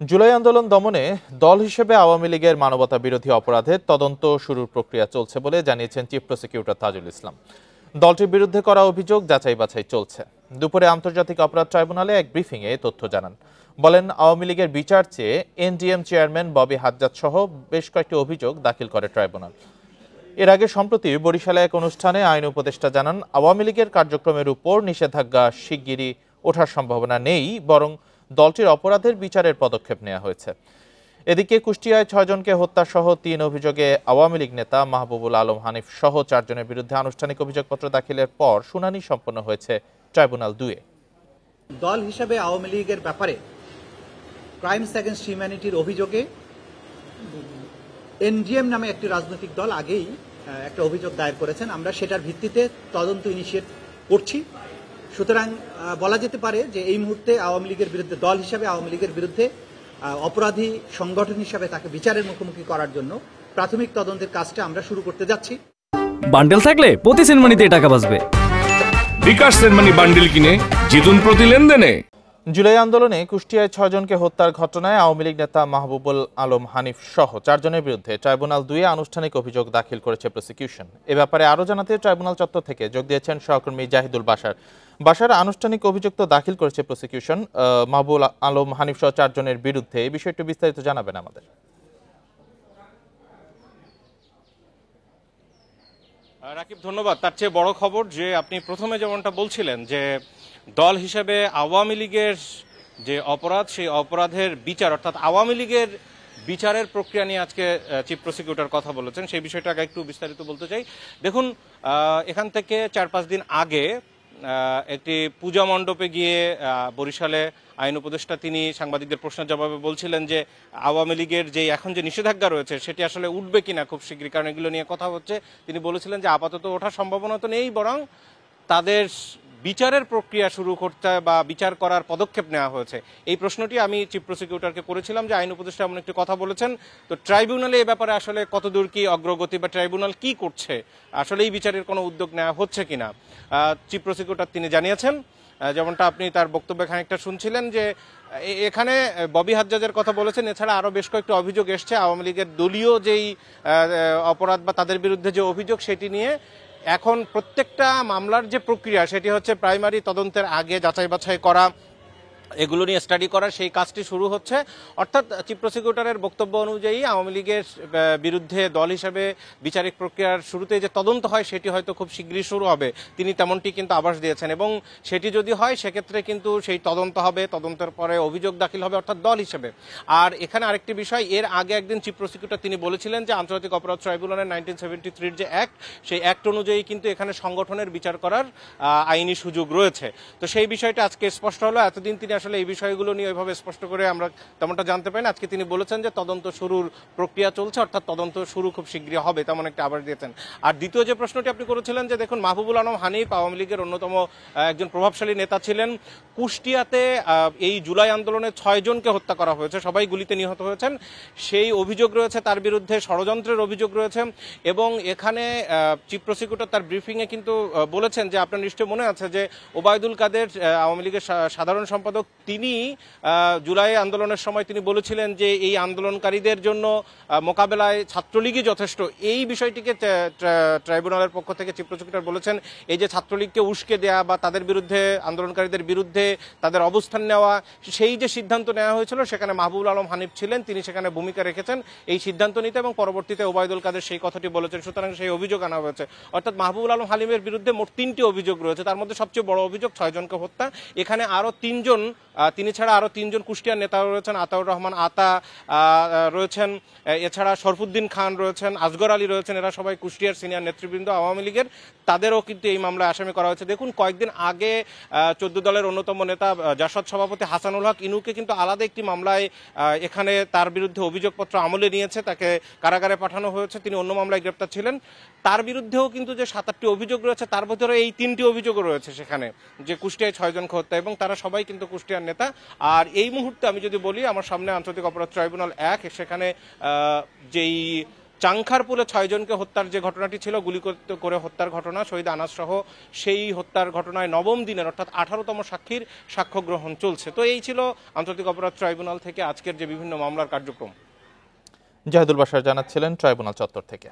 জুলাই আন্দোলন দমনে দল হিসেবে আওয়ামী লীগের মানবতা বিরোধী অপরাধের তদন্ত শুরুর প্রক্রিয়া চলছে বলে জানিয়েছেন চিফ প্রসিকিউটর তাজুল ইসলাম। দলটির বিরুদ্ধে করা অভিযোগ যাচাই বাছাই চলছে। দুপুরে আন্তর্জাতিক অপরাধ ট্রাইব্যুনালে এক ব্রিফিংয়ে তথ্য জানান। বলেন, আওয়ামী লীগের বিচার চেয়ে এনডিএম চেয়ারম্যান ববি হাজ্জাজ সহ বেশ কয়েকটি অভিযোগ দাখিল করে ট্রাইব্যুনাল। এর আগে সম্প্রতি বরিশালে এক অনুষ্ঠানে আইন উপদেষ্টা জানান, আওয়ামী লীগের কার্যক্রমের উপর নিষেধাজ্ঞা শিগগিরই ওঠার সম্ভাবনা নেই, বরং দলটির অপরাধের বিচারের পদক্ষেপ নেওয়া হয়েছে। এদিকে কুষ্টিয়ায় 6 জনকে হত্যা সহ 3 অভিযোগে আওয়ামী লীগ নেতা মাহবুবুল আলম হানিফ সহ 4 জনের বিরুদ্ধে আনুষ্ঠানিক অভিযোগপত্র দাখিলের পর শুনানি সম্পন্ন হয়েছে ট্রাইব্যুনাল 2-এ। দল হিসেবে আওয়ামী লীগের ব্যাপারে ক্রাইমস এগেইনস্ট হিউম্যানিটির অভিযোগে এনডিএম নামে একটি রাজনৈতিক দল আগেই একটা অভিযোগ দায়ের করেছেন। আমরা সেটার ভিত্তিতে তদন্ত ইনিশিয়েট করছি। সুতরাং বলা যেতে পারে যে এই মুহূর্তে আওয়ামী লীগের বিরুদ্ধে দল হিসেবে আওয়ামী লীগের বিরুদ্ধে অপরাধী সংগঠন হিসেবে তাকে বিচারের মুখোমুখি করার জন্য প্রাথমিক তদন্তের কাজটা আমরা শুরু করতে যাচ্ছি। বান্ডেল থাকলে প্রতি সেনমানিতে টাকা বাঁচবে। বিকাশ সেনমানি বান্ডেল কিনে জিতুন প্রতি লেনদেনে। জুলাই আন্দোলনে কুষ্টিয়ায় 6 জনকে হত্যার ঘটনায় আওয়ামী লীগ নেতা মাহবুবুল আলম হানিফ সহ 4 জনের বিরুদ্ধে ট্রাইব্যুনাল 2-এ আনুষ্ঠানিক অভিযোগ দাখিল করেছে প্রসিকিউশন। এ ব্যাপারে আরও জানাতে ট্রাইব্যুনাল চত্বর থেকে যোগ দিয়েছেন সহকর্মী জাহিদুল বাশার। আনুষ্ঠানিক অভিযোগ তো দাখিল করেছে প্রসিকিউশন, মাহবুবুল আলম হানিফ সহ 4 জনের বিরুদ্ধে। এই বিষয়টি বিস্তারিত জানাবেন আমাদের। রাকিব, ধন্যবাদ। তার চেয়ে বড় খবর যে আপনি প্রথমে যেমনটা বলছিলেন যে দল হিসেবে আওয়ামী লীগের যে অপরাধ, সেই অপরাধের বিচার অর্থাৎ আওয়ামী লীগের বিচারের প্রক্রিয়া নিয়ে আজকে চিফ প্রসিকিউটর কথা বলেছেন। সেই বিষয়টা আগে একটু বিস্তারিত বলতে চাই। দেখুন, এখান থেকে 4-5 দিন আগে একটি পূজা মণ্ডপে গিয়ে বরিশালে আইন উপদেষ্টা তিনি সাংবাদিকদের প্রশ্নের জবাবে বলছিলেন যে আওয়ামী লীগের যে এখন যে নিষেধাজ্ঞা রয়েছে সেটি আসলে উঠবে কিনা খুব শীঘ্রই, কারণ এগুলো নিয়ে কথা হচ্ছে। তিনি বলেছিলেন যে আপাতত ওঠার সম্ভাবনা তো নেই, বরং তাদের বিচারের প্রক্রিয়া শুরু করতে বা বিচার করার পদক্ষেপ নেওয়া হয়েছে। এই প্রশ্নটি আমি চিফ প্রসিকিউটরকে করেছিলাম যে আইন উপদেষ্টা এমন একটি কথা বলেছেন, তো ট্রাইব্যুনালে এ ব্যাপারে আসলে কতদূর কি অগ্রগতি বা ট্রাইব্যুনাল কি করছে, আসলে এই বিচারের কোনো উদ্যোগ নেওয়া হচ্ছে কিনা চিফ প্রসিকিউটর তিনি জানিয়েছেন। যেমনটা আপনি তার বক্তব্যে খানিকটা শুনছিলেন যে এখানে ববি হাজ্জাজের কথা বলেছেন, এছাড়া আরও বেশ কয়েকটি অভিযোগ এসছে আওয়ামী লীগের দলীয় যেই অপরাধ বা তাদের বিরুদ্ধে যে অভিযোগ সেটি নিয়ে। এখন প্রত্যেকটা মামলার যে প্রক্রিয়া সেটি হচ্ছে প্রাইমারি তদন্তের আগে যাচাই বাছাই করা, এগুলো নিয়ে স্টাডি করার সেই কাজটি শুরু হচ্ছে। অর্থাৎ চিফ প্রসিকিউটরের বক্তব্য অনুযায়ী আওয়ামী লীগের বিরুদ্ধে দল হিসেবে বিচারিক প্রক্রিয়ার শুরুতে যে তদন্ত হয় সেটি হয়তো খুব শীঘ্রই শুরু হবে, তিনি তেমনটি কিন্তু আভাস দিয়েছেন। এবং সেটি যদি হয় সেক্ষেত্রে কিন্তু সেই তদন্ত হবে, তদন্তের পরে অভিযোগ দাখিল হবে অর্থাৎ দল হিসেবে। আর এখানে আরেকটি বিষয়, এর আগে একদিন চিফ প্রসিকিউটর তিনি বলেছিলেন যে আন্তর্জাতিক অপরাধ ট্রাইব্যুনালের 1973 যে অ্যাক্ট, সেই অ্যাক্ট অনুযায়ী কিন্তু এখানে সংগঠনের বিচার করার আইনি সুযোগ রয়েছে। তো সেই বিষয়টা আজকে স্পষ্ট হলো। এতদিন তিনি আসলে এই বিষয়গুলো নিয়ে ওইভাবে স্পষ্ট করে আমরা তেমনটা জানতে পারি না। আজকে তিনি বলেছেন যে তদন্ত শুরুর প্রক্রিয়া চলছে, অর্থাৎ তদন্ত শুরু খুব শীঘ্রই হবে, তেমন একটা আবার দিয়েছেন। আর দ্বিতীয় যে প্রশ্নটি আপনি করেছিলেন যে দেখুন, মাহবুবুল আলম হানিফ আওয়ামী লীগের অন্যতম একজন প্রভাবশালী নেতা ছিলেন। কুষ্টিয়াতে এই জুলাই আন্দোলনে 6 জনকে হত্যা করা হয়েছে, সবাই গুলিতে নিহত হয়েছেন। সেই অভিযোগ রয়েছে, তার বিরুদ্ধে ষড়যন্ত্রের অভিযোগ রয়েছে। এবং এখানে চিফ প্রসিকিউটর তার ব্রিফিংয়ে কিন্তু বলেছেন যে আপনার নিশ্চয় মনে আছে যে ওবায়দুল কাদের আওয়ামী লীগের সাধারণ সম্পাদক, তিনি জুলাই আন্দোলনের সময় তিনি বলেছিলেন যে এই আন্দোলনকারীদের জন্য মোকাবেলায় ছাত্রলীগই যথেষ্ট। এই বিষয়টিকে ট্রাইব্যুনালের পক্ষ থেকে চিফ প্রসিকিউটর বলেছেন এই যে ছাত্রলীগকে উস্কে দেয়া বা তাদের বিরুদ্ধে, আন্দোলনকারীদের বিরুদ্ধে তাদের অবস্থান নেওয়া, সেই যে সিদ্ধান্ত নেওয়া হয়েছিল সেখানে মাহবুবুল আলম হানিফ ছিলেন, তিনি সেখানে ভূমিকা রেখেছেন এই সিদ্ধান্ত নিতে, এবং পরবর্তীতে ওবায়দুল কাদের সেই কথাটি বলেছেন। সুতরাং সেই অভিযোগ আনা হয়েছে। অর্থাৎ মাহবুবুল আলম হানিফের বিরুদ্ধে মোট 3টি অভিযোগ রয়েছে, তার মধ্যে সবচেয়ে বড় অভিযোগ 6 জনকে হত্যা। এখানে আরও 3 জন, তিনি ছাড়া আরও 3 জন কুষ্টিয়ার নেতা রয়েছেন, আতাউর রহমান আতা রয়েছেন, এছাড়া শরফুদ্দিন খান রয়েছেন, আসগর আলী রয়েছেন, এরা সবাই কুষ্টিয়ার সিনিয়র নেতৃবৃন্দ আওয়ামী লীগের, তাদেরও কিন্তু এই মামলায় আসামি করা হয়েছে। দেখুন, কয়েকদিন আগে 14 দলের অন্যতম নেতা জাসদ সভাপতি হাসানুল হক ইনুকে কিন্তু আলাদা একটি মামলায় এখানে তার বিরুদ্ধে অভিযোগপত্র আমলে নিয়েছে, তাকে কারাগারে পাঠানো হয়েছে, তিনি অন্য মামলায় গ্রেপ্তার ছিলেন। তার বিরুদ্ধেও কিন্তু যে 7-8টি অভিযোগ রয়েছে তার ভিতরে এই 3টি অভিযোগও রয়েছে সেখানে, যে কুষ্টিয়ায় 6 জনকে হত্যা, এবং তারা সবাই কিন্তু কুষ্টিয়ার নেতা। আর এই মুহূর্তে আমি যদি বলি, আমার সামনে আন্তর্জাতিক অপরাধ ট্রাইব্যুনাল 1, সেখানে যেই চাংখারপুলে 6 জনকে হত্যার যে ঘটনাটি ছিল, গুলি করে হত্যার ঘটনা, শহীদ আনাস সহ সেই হত্যার ঘটনায় 9ম দিনের অর্থাৎ 18তম সাক্ষীর সাক্ষ্য গ্রহণ চলছে। তো এই ছিল আন্তর্জাতিক অপরাধ ট্রাইব্যুনাল থেকে আজকের যে বিভিন্ন মামলার কার্যক্রম। জাহিদুল বাশার জানাচ্ছিলেন ট্রাইব্যুনাল চত্বর থেকে।